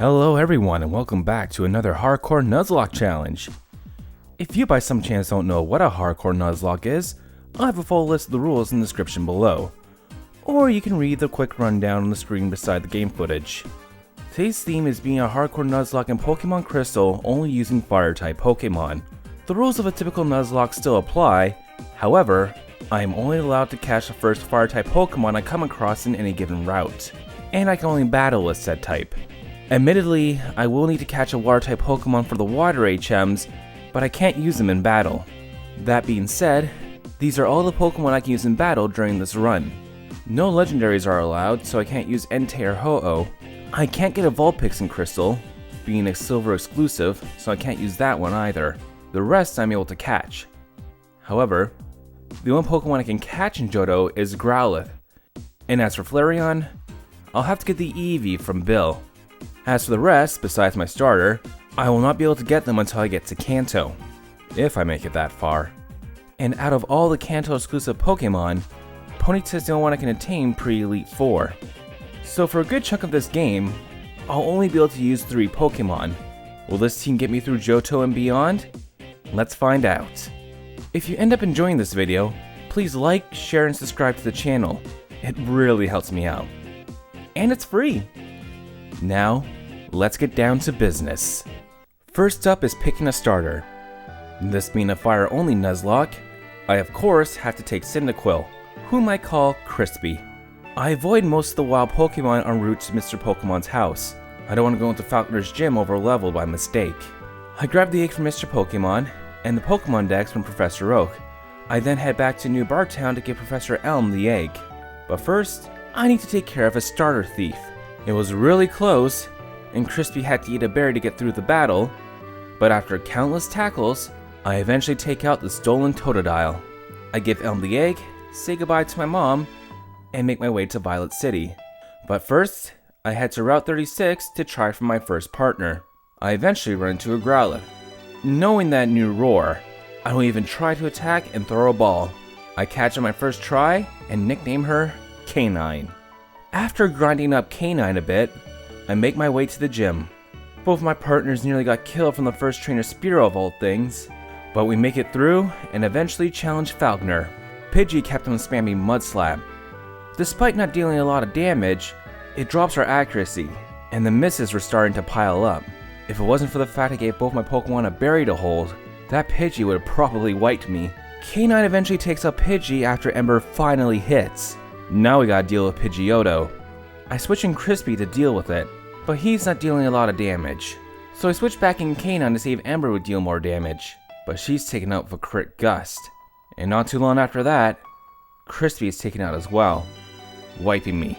Hello everyone and welcome back to another Hardcore Nuzlocke challenge. If you by some chance don't know what a Hardcore Nuzlocke is, I have a full list of the rules in the description below. Or you can read the quick rundown on the screen beside the game footage. Today's theme is being a Hardcore Nuzlocke in Pokemon Crystal only using Fire-type Pokemon. The rules of a typical Nuzlocke still apply, however, I am only allowed to catch the first Fire-type Pokemon I come across in any given route, and I can only battle with said type. Admittedly, I will need to catch a Water-type Pokemon for the Water HMs, but I can't use them in battle. That being said, these are all the Pokemon I can use in battle during this run. No legendaries are allowed, so I can't use Entei or Ho-Oh. I can't get a Vulpix in Crystal, being a Silver exclusive, so I can't use that one either. The rest I'm able to catch. However, the only Pokemon I can catch in Johto is Growlithe. And as for Flareon, I'll have to get the Eevee from Bill. As for the rest, besides my starter, I will not be able to get them until I get to Kanto, if I make it that far. And out of all the Kanto exclusive Pokemon, Ponyta is the only one I can attain pre-Elite 4. So for a good chunk of this game, I'll only be able to use 3 Pokemon. Will this team get me through Johto and beyond? Let's find out. If you end up enjoying this video, please like, share, and subscribe to the channel. It really helps me out. And it's free! Now, let's get down to business. First up is picking a starter. This being a fire-only Nuzlocke, I of course have to take Cyndaquil, whom I call Crispy. I avoid most of the wild Pokemon en route to Mr. Pokemon's house. I don't want to go into Falconer's gym overleveled by mistake. I grab the egg from Mr. Pokemon, and the Pokemon Dex from Professor Oak. I then head back to New Bartown to give Professor Elm the egg. But first, I need to take care of a starter thief. It was really close, and Crispy had to eat a berry to get through the battle, but after countless tackles, I eventually take out the stolen Totodile. I give Elm the egg, say goodbye to my mom, and make my way to Violet City. But first, I head to Route 36 to try for my first partner. I eventually run into a Growlithe. Knowing that new roar, I don't even try to attack and throw a ball. I catch her my first try and nickname her K9. After grinding up K9 a bit, I make my way to the gym. Both my partners nearly got killed from the first trainer Spearow of all things, but we make it through and eventually challenge Falconer. Pidgey kept on spamming Mud Slap. Despite not dealing a lot of damage, it drops our accuracy, and the misses were starting to pile up. If it wasn't for the fact I gave both my Pokemon a berry to hold, that Pidgey would have probably wiped me. K9 eventually takes out Pidgey after Ember finally hits. Now we gotta deal with Pidgeotto. I switch in Crispy to deal with it, but he's not dealing a lot of damage. So I switch back in K9 to see if Ember would deal more damage, but she's taken out with a crit gust. And not too long after that, Crispy is taken out as well, wiping me.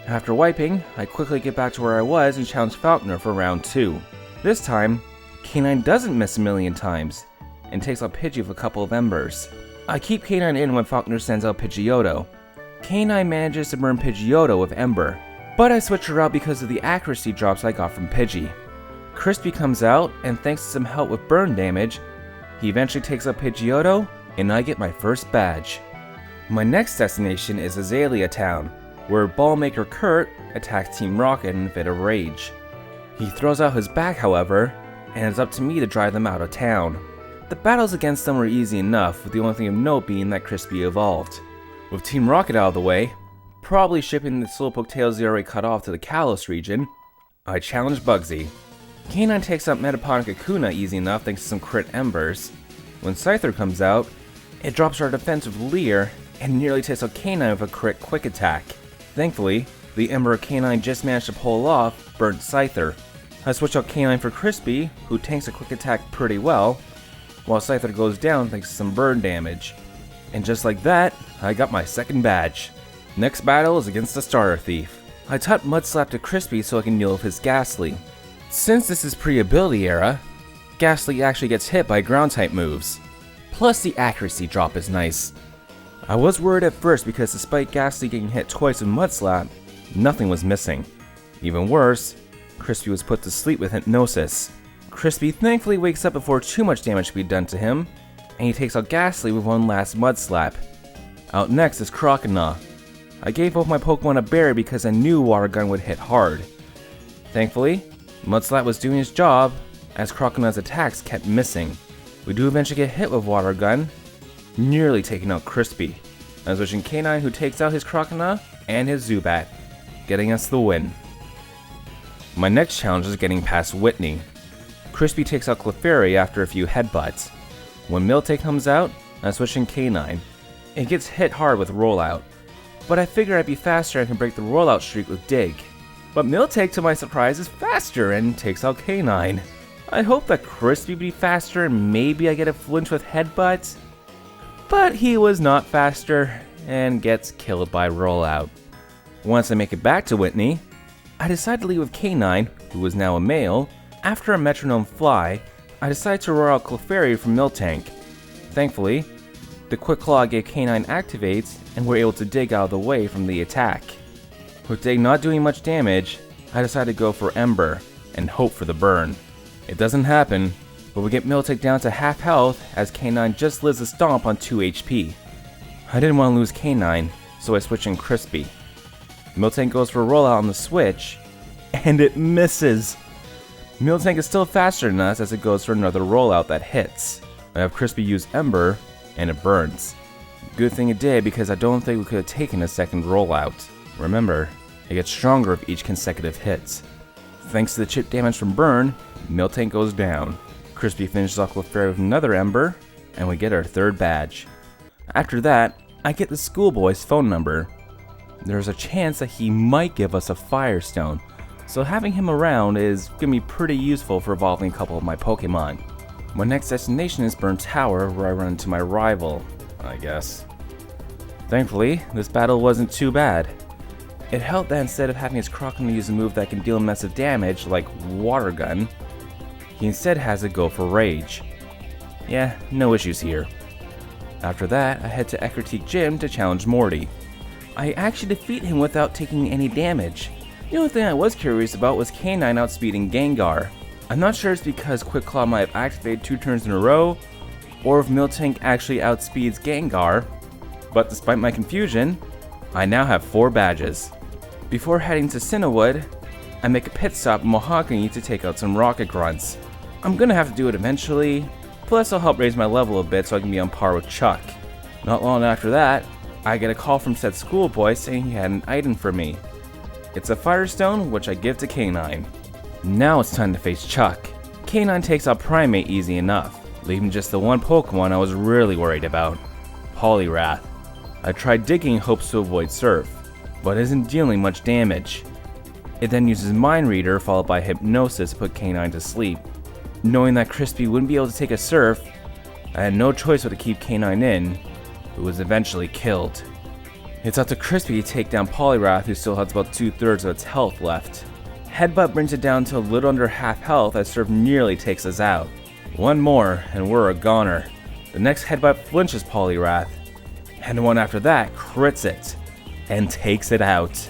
After wiping, I quickly get back to where I was and challenge Falconer for round 2. This time, K9 doesn't miss a million times, and takes out Pidgey with a couple of embers. I keep K9 in when Falconer sends out Pidgeotto. K9 manages to burn Pidgeotto with Ember, but I switch her out because of the accuracy drops I got from Pidgey. Crispy comes out, and thanks to some help with burn damage, he eventually takes out Pidgeotto, and I get my first badge. My next destination is Azalea Town, where Ballmaker Kurt attacks Team Rocket in a fit of rage. He throws out his back, however, and it's up to me to drive them out of town. The battles against them were easy enough, with the only thing of note being that Crispy evolved. With Team Rocket out of the way, probably shipping the Slowpoke tails they already cut off to the Kalos region, I challenge Bugsy. K9 takes out Metaponic Akuna easy enough thanks to some crit embers. When Scyther comes out, it drops our defense with Leer and nearly takes out K9 with a crit quick attack. Thankfully, the Ember K9 just managed to pull off burnt Scyther. I switch out K9 for Crispy, who tanks a quick attack pretty well, while Scyther goes down thanks to some burn damage. And just like that, I got my second badge. Next battle is against the Starter Thief. I taught Mud Slap to Crispy so I can deal with his Ghastly. Since this is pre-ability era, Ghastly actually gets hit by ground-type moves. Plus the accuracy drop is nice. I was worried at first because despite Ghastly getting hit twice with Mud Slap, nothing was missing. Even worse, Crispy was put to sleep with Hypnosis. Crispy thankfully wakes up before too much damage can be done to him, and he takes out Ghastly with one last Mud Slap. Out next is Croconaw. I gave both my Pokemon a berry because I knew Water Gun would hit hard. Thankfully, Mudslap was doing his job, as Croconaut's attacks kept missing. We do eventually get hit with Water Gun, nearly taking out Crispy. I switching K9, who takes out his Croconaut and his Zubat, getting us the win. My next challenge is getting past Whitney. Crispy takes out Clefairy after a few headbutts. When Miltank comes out, I switch in K9. It gets hit hard with Rollout, but I figure I'd be faster and can break the Rollout streak with Dig. But Miltank, to my surprise, is faster and takes out K9. I hope that Crispy be faster and maybe I get a flinch with headbutts, but he was not faster and gets killed by Rollout. Once I make it back to Whitney, I decide to leave with K9, who is now a male. After a metronome fly, I decide to roar out Clefairy from Miltank. Thankfully, the Quick Claw gave K9 activates and we're able to dig out of the way from the attack. With Dig not doing much damage, I decide to go for Ember and hope for the burn. It doesn't happen, but we get Miltank down to half health as K9 just lives a stomp on 2 HP. I didn't want to lose K9, so I switch in Crispy. Miltank goes for a rollout on the switch, and it misses! Miltank is still faster than us as it goes for another rollout that hits. I have Crispy use Ember, and it burns. Good thing it did because I don't think we could have taken a second rollout. Remember, it gets stronger with each consecutive hit. Thanks to the chip damage from burn, Miltank goes down. Crispy finishes off Clefairy with another Ember, and we get our third badge. After that, I get the schoolboy's phone number. There's a chance that he might give us a Firestone, so having him around is going to be pretty useful for evolving a couple of my Pokemon. My next destination is Burn Tower, where I run into my rival, I guess. Thankfully, this battle wasn't too bad. It helped that instead of having his Croconaut use a move that can deal massive damage, like Water Gun, he instead has it go for Rage. Yeah, no issues here. After that, I head to Ecruteak Gym to challenge Morty. I actually defeat him without taking any damage. The only thing I was curious about was K9 outspeeding Gengar. I'm not sure it's because Quick Claw might have activated 2 turns in a row, or if Miltank actually outspeeds Gengar, but despite my confusion, I now have 4 badges. Before heading to Cinnawood, I make a pit stop in Mahogany to take out some Rocket Grunts. I'm gonna have to do it eventually, plus it'll help raise my level a bit so I can be on par with Chuck. Not long after that, I get a call from said schoolboy saying he had an item for me. It's a Firestone, which I give to K9. Now it's time to face Chuck. K9 takes out Primate easy enough, leaving just the one Pokemon I was really worried about, Poliwrath. I tried digging in hopes to avoid Surf, but isn't dealing much damage. It then uses Mind Reader followed by Hypnosis to put K9 to sleep. Knowing that Crispy wouldn't be able to take a Surf, I had no choice but to keep K9 in, who was eventually killed. It's up to Crispy to take down Poliwrath, who still has about 2/3 of its health left. Headbutt brings it down to a little under half health as Surf nearly takes us out. One more and we're a goner. The next Headbutt flinches Poliwrath, and one after that crits it and takes it out.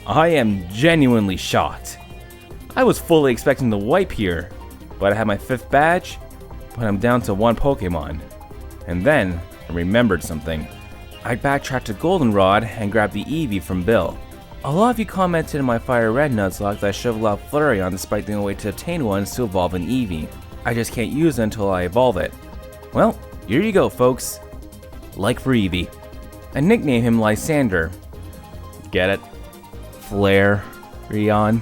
I am genuinely shocked. I was fully expecting the wipe here, but I had my 5th badge, but I'm down to 1 Pokemon. And then I remembered something. I backtracked to Goldenrod and grabbed the Eevee from Bill. A lot of you commented in my Fire Red Nuzlocke that I should have allowed Flareon despite the only way to obtain one is to evolve an Eevee. I just can't use it until I evolve it. Well, here you go folks. Like for Eevee. I nicknamed him Lysander. Get it? Flareon.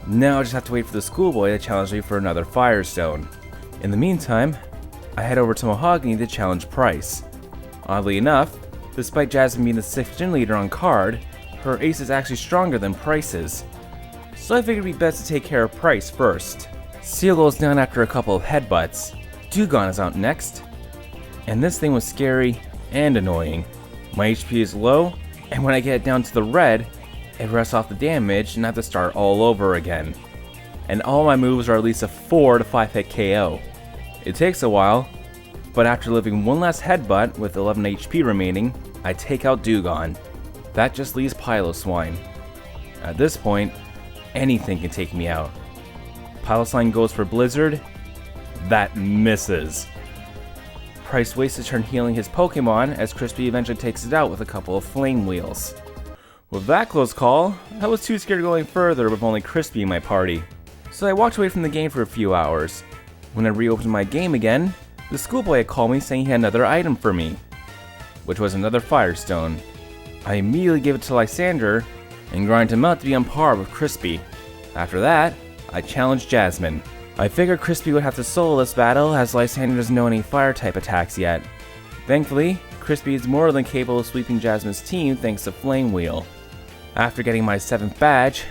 Now I just have to wait for the schoolboy to challenge me for another Firestone. In the meantime, I head over to Mahogany to challenge Price. Oddly enough, despite Jasmine being the 6th gym leader on card, her ace is actually stronger than Price's. So I figured it'd be best to take care of Price first. Seal goes down after a couple of headbutts. Dewgong is out next. And this thing was scary and annoying. My HP is low, and when I get it down to the red, it rests off the damage and I have to start all over again. And all my moves are at least a 4 to 5 hit KO. It takes a while, but after living one last headbutt with 11 HP remaining, I take out Dewgong. That just leaves Piloswine. At this point, anything can take me out. Piloswine goes for Blizzard. That misses. Price wastes a turn healing his Pokemon as Crispy eventually takes it out with a couple of Flame Wheels. With that close call, I was too scared to go any further with only Crispy in my party. So I walked away from the game for a few hours. When I reopened my game again, the schoolboy had called me saying he had another item for me, which was another Firestone. I immediately gave it to Lysander and grind him out to be on par with Crispy. After that, I challenged Jasmine. I figured Crispy would have to solo this battle as Lysander doesn't know any fire type attacks yet. Thankfully, Crispy is more than capable of sweeping Jasmine's team thanks to Flame Wheel. After getting my 7th badge,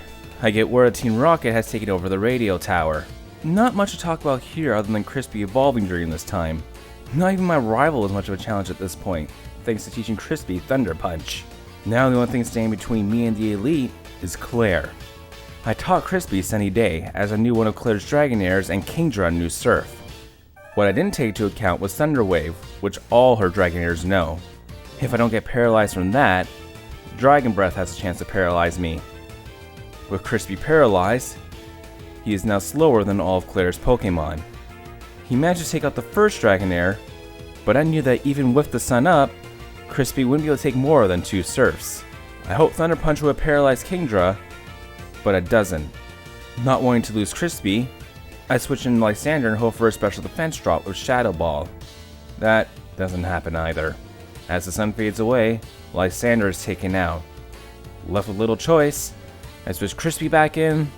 I get word that Team Rocket has taken over the radio tower. Not much to talk about here other than Crispy evolving during this time. Not even my rival was much of a challenge at this point, thanks to teaching Crispy Thunder Punch. Now the only thing standing between me and the elite is Clair. I taught Crispy Sunny Day as I knew one of Clair's Dragonairs and Kingdra knew Surf. What I didn't take into account was Thunder Wave, which all her Dragonairs know. If I don't get paralyzed from that, Dragon Breath has a chance to paralyze me. With Crispy paralyzed, he is now slower than all of Clair's Pokémon. He managed to take out the first Dragonair, but I knew that even with the sun up, Crispy wouldn't be able to take more than 2 Surfs. I hoped Thunder Punch would paralyze Kingdra, but it doesn't. Not wanting to lose Crispy, I switched in Lysander and hope for a special defense drop with Shadow Ball. That doesn't happen either. As the sun fades away, Lysander is taken out. Left with little choice, I switch Crispy back in,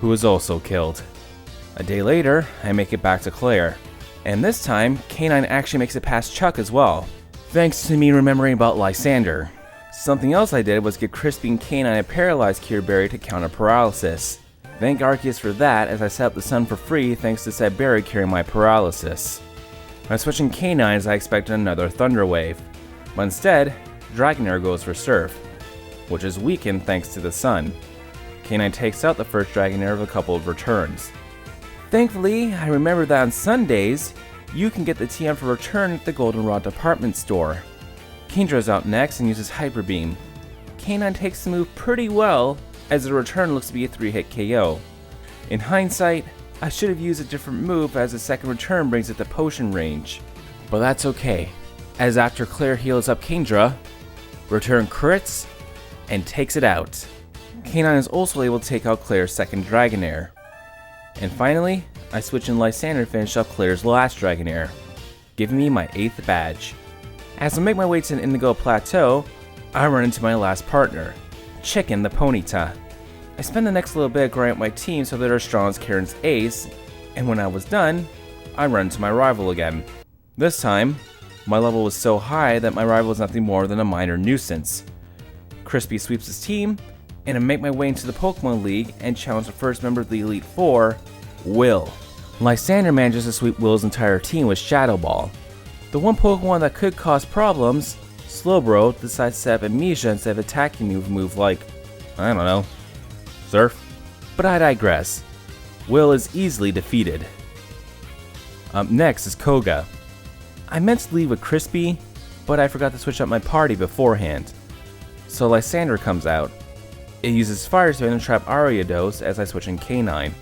who is also killed. A day later, I make it back to Clair, and this time, K9 actually makes it past Chuck as well, thanks to me remembering about Lysander. Something else I did was give Crispy and K9 a paralyzed Cure Berry to counter paralysis. Thank Arceus for that, as I set up the sun for free thanks to said berry curing my paralysis. By switching K9s, I expected another Thunder Wave, but instead, Dragonair goes for Surf, which is weakened thanks to the sun. K9 takes out the first Dragonair with a couple of returns. Thankfully, I remembered that on Sundays, you can get the TM for return at the Goldenrod department store. Kindra's out next and uses Hyper Beam. K9 takes the move pretty well, as the return looks to be a 3-hit KO. In hindsight, I should have used a different move as the second return brings it to potion range. But that's okay, as after Clair heals up Kingdra, return crits, and takes it out. K9 is also able to take out Clair's second Dragonair. And finally, I switch in Lysander to finish up Clair's last Dragonair, giving me my 8th badge. As I make my way to an Indigo Plateau, I run into my last partner, Chicken the Ponyta. I spend the next little bit growing up my team so they're as strong as Karen's ace, and when I was done, I run into my rival again. This time, my level was so high that my rival was nothing more than a minor nuisance. Crispy sweeps his team, and I make my way into the Pokemon League and challenge the first member of the Elite Four, Will. Lysander manages to sweep Will's entire team with Shadow Ball. The one Pokemon that could cause problems, Slowbro, decides to set up Amnesia instead of attacking me with a move like, I don't know, Surf? But I digress. Will is easily defeated. Up next is Koga. I meant to leave with Crispy, but I forgot to switch up my party beforehand. So Lysander comes out. It uses Fire Spin to trap Ariados as I switch in K9.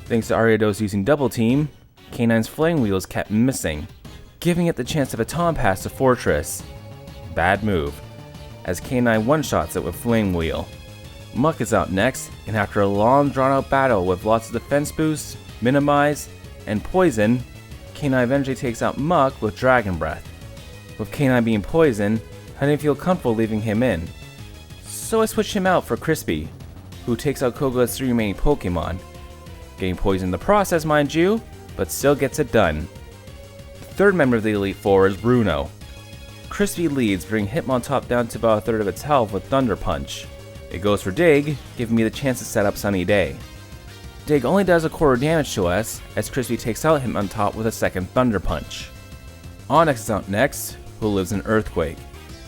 Thanks to Ariados using Double Team, K9's Flame Wheel is kept missing, giving it the chance of a Baton Pass to Fortress. Bad move, as K9 one-shots it with Flame Wheel. Muck is out next, and after a long drawn-out battle with lots of defense boosts, minimize, and poison, K9 eventually takes out Muck with Dragon Breath. With K9 being poisoned, I didn't feel comfortable leaving him in, so I switched him out for Crispy, who takes out Koga's 3 remaining Pokemon. Getting poisoned in the process, mind you, but still gets it done. The third member of the Elite Four is Bruno. Crispy leads, bringing Hitmontop down to about a third of its health with Thunder Punch. It goes for Dig, giving me the chance to set up Sunny Day. Dig only does a quarter damage to us, as Crispy takes out Hitmontop with a second Thunder Punch. Onix is out next, who lives in Earthquake.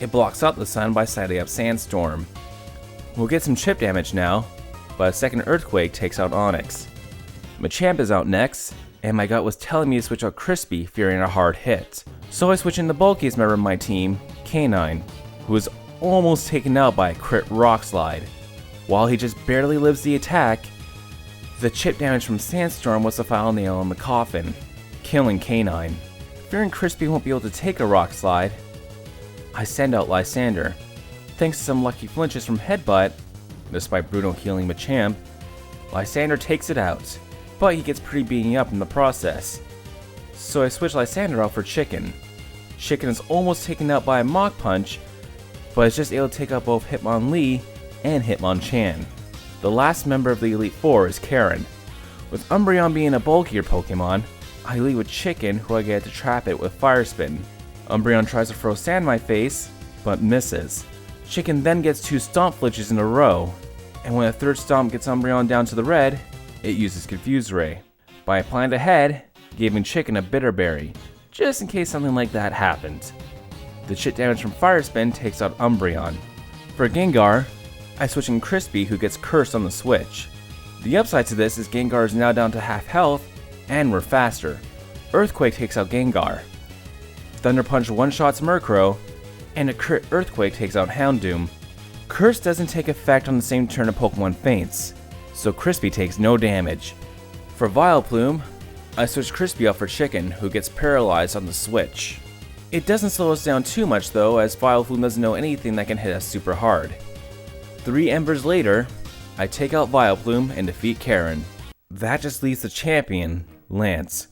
It blocks out the sun by setting up Sandstorm. We'll get some chip damage now, but a second Earthquake takes out Onix. Machamp is out next, and my gut was telling me to switch out Crispy, fearing a hard hit. So I switch in the bulkiest member of my team, K9, who is almost taken out by a crit Rock Slide. While he just barely lives the attack, the chip damage from Sandstorm was the final nail in the coffin, killing K9. Fearing Crispy won't be able to take a Rock Slide, I send out Lysander. Thanks to some lucky flinches from Headbutt, despite Bruno healing Machamp, Lysander takes it out, but he gets pretty beaten up in the process. So I switch Lysander out for Chicken. Chicken is almost taken out by a Mach Punch, but is just able to take out both Hitmonlee and Hitmonchan. The last member of the Elite Four is Karen. With Umbreon being a bulkier Pokemon, I lead with Chicken, who I get to trap it with Fire Spin. Umbreon tries to throw sand in my face, but misses. Chicken then gets 2 Stomp Flinches in a row, and when a third Stomp gets Umbreon down to the red, it uses Confuse Ray. By applying the head, giving Chicken a Bitter Berry, just in case something like that happened. The chip damage from Fire Spin takes out Umbreon. For Gengar, I switch in Crispy, who gets cursed on the switch. The upside to this is Gengar is now down to half health, and we're faster. Earthquake takes out Gengar. Thunder Punch one-shots Murkrow, and a crit Earthquake takes out Houndoom. Curse doesn't take effect on the same turn a Pokemon faints, so Crispy takes no damage. For Vileplume, I switch Crispy out for Chicken, who gets paralyzed on the switch. It doesn't slow us down too much though, as Vileplume doesn't know anything that can hit us super hard. 3 embers later, I take out Vileplume and defeat Karen. That just leaves the champion, Lance.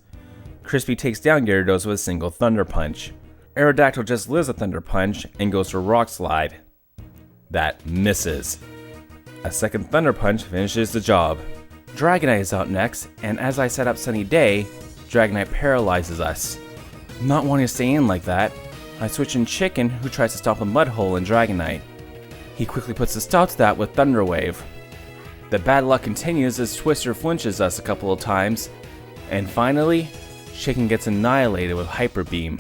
Crispy takes down Gyarados with a single Thunder Punch. Aerodactyl just lives a Thunder Punch and goes for Rock Slide. That misses. A second Thunder Punch finishes the job. Dragonite is out next, and as I set up Sunny Day, Dragonite paralyzes us. Not wanting to stay in like that, I switch in Chicken, who tries to stop a Mudhole in Dragonite. He quickly puts a stop to that with Thunder Wave. The bad luck continues as Twister flinches us a couple of times, and finally, Chicken gets annihilated with Hyper Beam.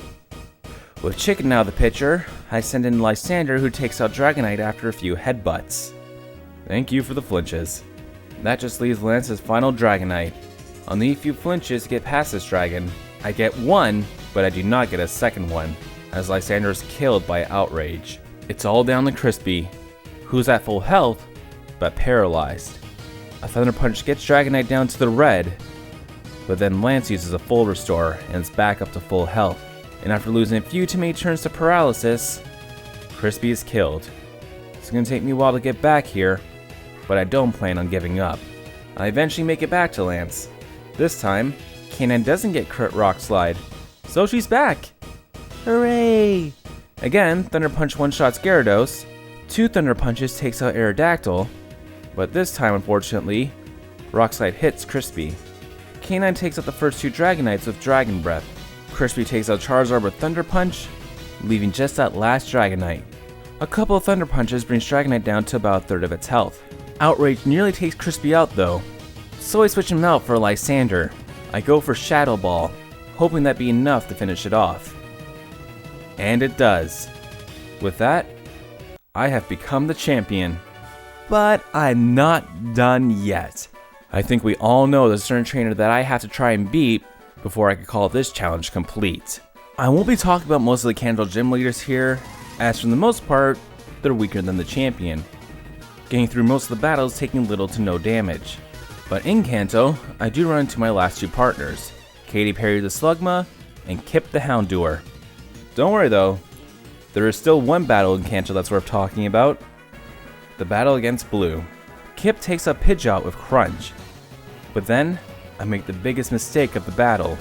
With Chicken now the pitcher, I send in Lysander, who takes out Dragonite after a few headbutts. Thank you for the flinches. That just leaves Lance's final Dragonite. I'll need a few flinches to get past this dragon. I get 1, but I do not get a second one, as Lysander is killed by Outrage. It's all down to Crispy, who's at full health, but paralyzed. A Thunder Punch gets Dragonite down to the red, but then Lance uses a full restore and is back up to full health. And after losing a few too many turns to paralysis, Crispy is killed. It's going to take me a while to get back here, but I don't plan on giving up. I eventually make it back to Lance. This time, K9 doesn't get crit Rock Slide, so she's back! Hooray! Again, Thunder Punch one-shots Gyarados, 2 Thunder Punches takes out Aerodactyl, but this time, unfortunately, Rock Slide hits Crispy. K9 takes out the first 2 Dragonites with Dragon Breath. Crispy takes out Charizard with Thunder Punch, leaving just that last Dragonite. A couple of Thunder Punches brings Dragonite down to about a third of its health. Outrage nearly takes Crispy out though, so I switch him out for Lysander. I go for Shadow Ball, hoping that'd be enough to finish it off. And it does. With that, I have become the champion. But I'm not done yet. I think we all know there's a certain trainer that I have to try and beat before I could call this challenge complete. I won't be talking about most of the Kanto gym leaders here, as for the most part, they're weaker than the champion, getting through most of the battles taking little to no damage. But in Kanto, I do run into my last 2 partners, Katy Perry the Slugma and Kip the Houndour. Don't worry though, there is still one battle in Kanto that's worth talking about, the battle against Blue. Kip takes up Pidgeot with Crunch, but then I make the biggest mistake of the battle.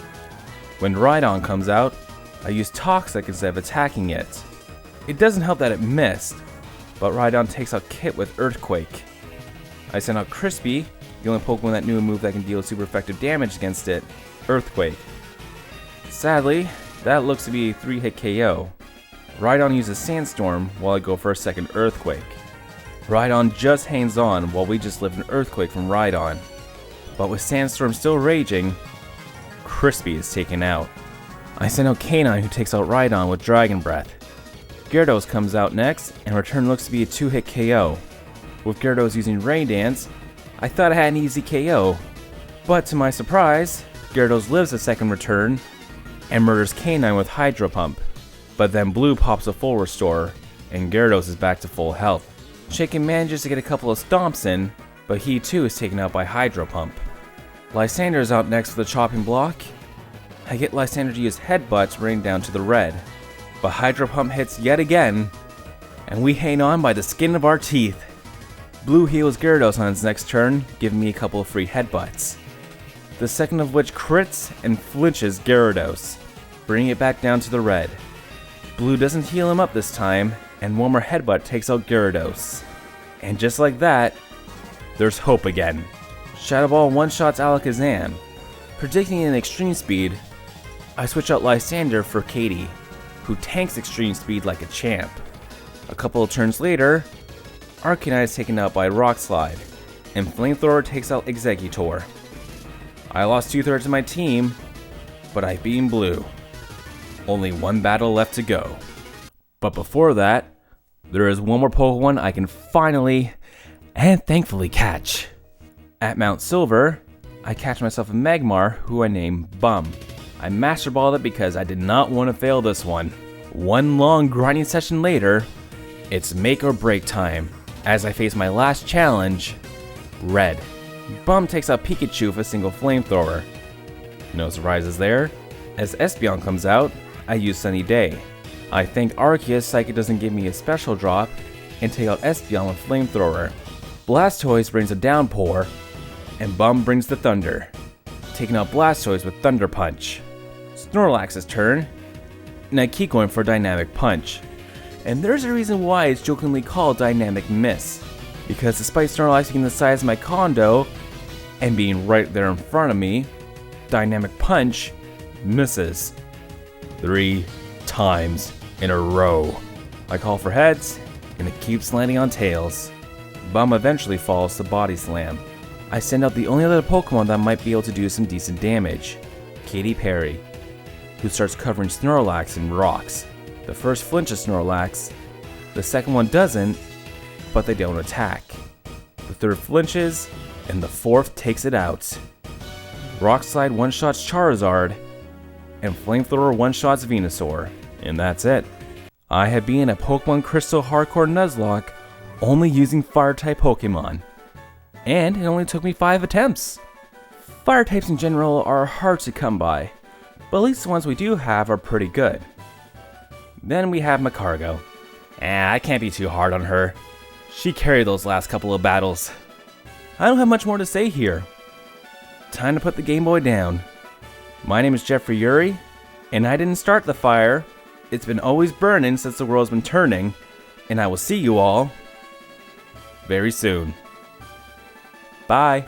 When Rhydon comes out, I use Toxic instead of attacking it. It doesn't help that it missed, but Rhydon takes out Kip with Earthquake. I send out Crispy, the only Pokemon that knew a move that can deal super effective damage against it, Earthquake. Sadly, that looks to be a 3-hit KO. Rhydon uses Sandstorm while I go for a second Earthquake. Rhydon just hangs on while we just live an Earthquake from Rhydon. But with Sandstorm still raging, Crispy is taken out. I send out K9, who takes out Rhydon with Dragon Breath. Gyarados comes out next, and return looks to be a 2-hit KO. With Gyarados using Rain Dance, I thought I had an easy KO. But to my surprise, Gyarados lives a second return, and murders K9 with Hydro Pump. But then Blue pops a full restore, and Gyarados is back to full health. Chicken manages to get a couple of stomps in, but he too is taken out by Hydro Pump. Lysander is out next with a chopping block. I get Lysander to use Headbutts running down to the red, but Hydro Pump hits yet again, and we hang on by the skin of our teeth. Blue heals Gyarados on its next turn, giving me a couple of free headbutts. The second of which crits and flinches Gyarados, bringing it back down to the red. Blue doesn't heal him up this time, and one more headbutt takes out Gyarados. And just like that, there's hope again. Shadow Ball one-shots Alakazam. Predicting an extreme speed, I switch out Lysander for Katie, who tanks extreme speed like a champ. A couple of turns later, Arcanine is taken out by Rock Slide, and Flamethrower takes out Exeggutor. I lost 2/3 of my team, but I beat Blue. Only one battle left to go. But before that, there is one more Pokemon I can finally and thankfully catch. At Mount Silver, I catch myself a Magmar who I name Bum. I Master Balled it because I did not want to fail this one. One long grinding session later, it's make or break time as I face my last challenge, Red. Bum takes out Pikachu with a single Flamethrower. No surprises there. As Espeon comes out, I use Sunny Day. I thank Arceus Psychic doesn't give me a special drop and take out Espeon with Flamethrower. Blastoise brings a Downpour, and Bum brings the Thunder, taking out Blastoise with Thunder Punch. Snorlax's turn, and I keep going for Dynamic Punch. And there's a reason why it's jokingly called Dynamic Miss, because despite Snorlax being the size of my condo and being right there in front of me, Dynamic Punch misses 3 times in a row. I call for heads, and it keeps landing on tails. Bum eventually falls to Body Slam. I send out the only other Pokemon that might be able to do some decent damage, Katy Perry, who starts covering Snorlax in rocks. The first flinches Snorlax, the second one doesn't, but they don't attack. The third flinches, and the fourth takes it out. Rock Slide one-shots Charizard, and Flamethrower one-shots Venusaur, and that's it. I have been a Pokemon Crystal Hardcore Nuzlocke only using Fire-type Pokemon, and it only took me 5 attempts. Fire types in general are hard to come by, but at least the ones we do have are pretty good. Then we have Macargo. I can't be too hard on her. She carried those last couple of battles. I don't have much more to say here. Time to put the Game Boy down. My name is Jeffrey Uri, and I didn't start the fire. It's been always burning since the world's been turning, and I will see you all very soon. Bye.